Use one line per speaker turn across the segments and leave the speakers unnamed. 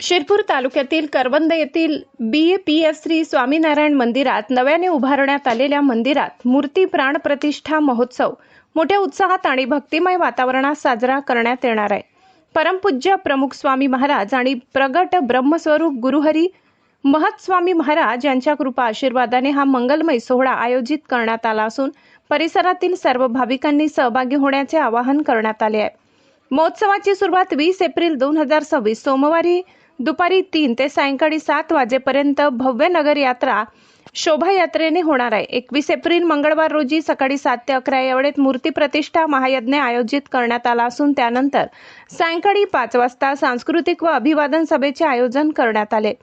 शिरपूर तालुक्यातील करवंद येथील BAPS श्री स्वामीनारायण मंदिरात नव्याने उभारण्यात आलेल्या मंदिरात मूर्ती प्राण प्रतिष्ठा महोत्सव मोठ्या उत्साहात आणि भक्तिमय वातावरणात साजरा करण्यात येणार आहे। परमपूज्य प्रमुख स्वामी महाराज आणि प्रगट ब्रह्मस्वरूप गुरुहरी महत स्वामी महाराज यांच्या कृपा आशीर्वादाने हा मंगलमय सोहळा आयोजित करण्यात आला असून परिसरातील सर्व भाविकांनी सहभागी होण्याचे आवाहन करण्यात आले आहे। महोत्सवाची सुरुवात 20 एप्रिल 2026 सोमवारी दुपारी 3 ते सायंकाळी 7 वाजेपर्यंत भव्य नगर यात्रा शोभायात्रेने होणार आहे। 21 एप्रिल मंगळवार रोजी सकाळी 7 ते 11 या वेळेत मूर्ती प्रतिष्ठा महायज्ञ आयोजित करण्यात आला असून त्यानंतर सायंकाळी 5 वाजता सांस्कृतिक व अभिवादन सभेचे आयोजन करण्यात आले।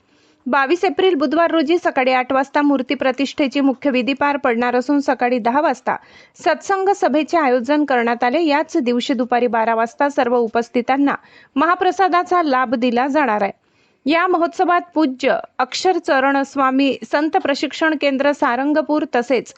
22 एप्रिल बुधवार रोजी सकाळी 8 वाजता मूर्ती प्रतिष्ठेची मुख्य विधी पार पडणार असून सकाळी 10 वाजता सत्संग सभेचे आयोजन करण्यात आले। याच दिवशी दुपारी 12 वाजता सर्व उपस्थितांना महाप्रसादाचा लाभ दिला जाणार आहे। या महोत्सवात पूज्य अक्षर चरण स्वामी संत प्रशिक्षण केंद्र सारंगपूर तसेच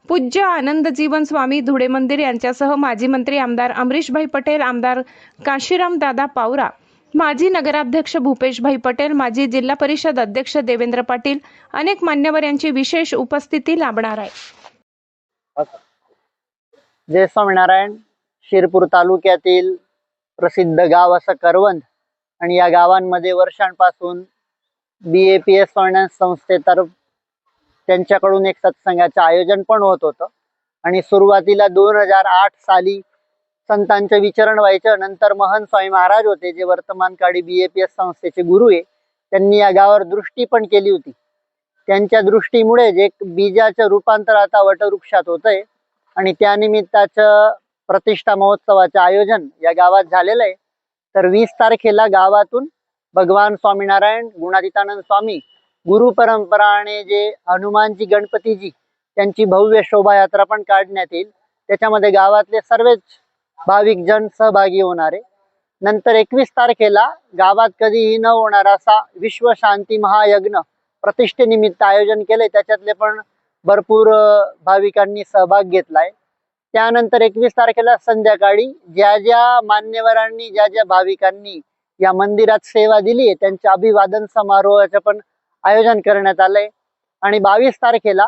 पूज्य आनंद जीवन स्वामी धुळे मंदिर यांच्यासह माजी मंत्री आमदार अमरीशभाई पटेल, आमदार काशीराम दादा पावरा, माजी नगराध्यक्ष भूपेशभाई पटेल, माजी जिल्हा परिषद अध्यक्ष देवेंद्र पाटील अनेक मान्यवर यांची विशेष उपस्थिती लाभणार आहे।
जय स्वामीनारायण। शिरपूर तालुक्यातील प्रसिद्ध गाव असं करवंद आणि या गावांमध्ये वर्षांपासून BAPS स्वामीनारायण संस्थेतर्फे त्यांच्याकडून एक सत्संगाचे आयोजन पण होत होतं आणि सुरुवातीला 2008 साली संतांचे विचरण व्हायचं। नंतर महंत स्वामी महाराज होते जे वर्तमान काळी BAPS संस्थेचे गुरु आहे, त्यांनी या गावावर दृष्टी पण केली होती। त्यांच्या दृष्टीमुळे जे बीजाचं रूपांतर आता वटवृक्षात होतंय आणि त्यानिमित्ताचं प्रतिष्ठा महोत्सवाचे आयोजन या गावात झालेलं आहे। तर 20 तारखेला गावातून भगवान स्वामीनारायण गुणातीतानंद स्वामी गुरु परंपराने जे हनुमानजी गणपतीजी त्यांची भव्य शोभायात्रा पण काढण्यात येईल। त्याच्यामध्ये गावातले सर्वच भाविक जन सहभागी होणार आहे। नंतर 21 तारखेला गावात कधीही न होणार असा विश्व शांती महायज्ञ प्रतिष्ठेनिमित्त आयोजन केले, त्याच्यातले पण भरपूर भाविकांनी सहभाग घेतलाय। त्यानंतर 21 तारखेला संध्याकाळी ज्या ज्या मान्यवरांनी ज्या ज्या भाविकांनी या मंदिरात सेवा दिली आहे त्यांच्या अभिवादन समारोहाचं पण आयोजन करण्यात आलंय। आणि 22 तारखेला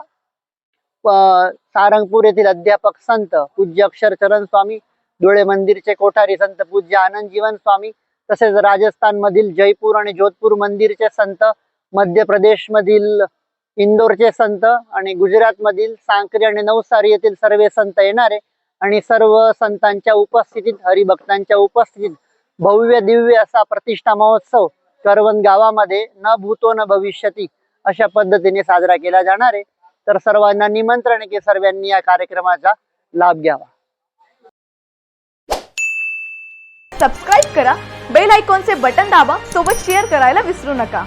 सारंगपूर येथील अध्यापक संत पूज्य अक्षरचरण स्वामी, धुळे मंदिरचे कोठारी संत पूज्य आनंद जीवन स्वामी, तसेच राजस्थान मधील जयपूर आणि जोधपूर मंदिरचे संत, मध्य प्रदेश मधील इंदोरचे संत आणि गुजरात मधील सांकरी आणि नवसारी येथील सर्व संत येणार आहे। आणि सर्व संतांच्या उपस्थितीत, हरिभक्तांच्या उपस्थितीत भव्य दिव्य असा प्रतिष्ठा महोत्सव करवंद गावामध्ये न भूतो न भविष्यती अशा पद्धतीने साजरा केला जाणार आहे। तर सर्वांना निमंत्रण आहे की सर्वांनी या कार्यक्रमाचा लाभ घ्यावा।
सबस्क्राइब करा, बेल आयकॉनचे बटन दाबा, सोबत शेअर करायला विसरू नका।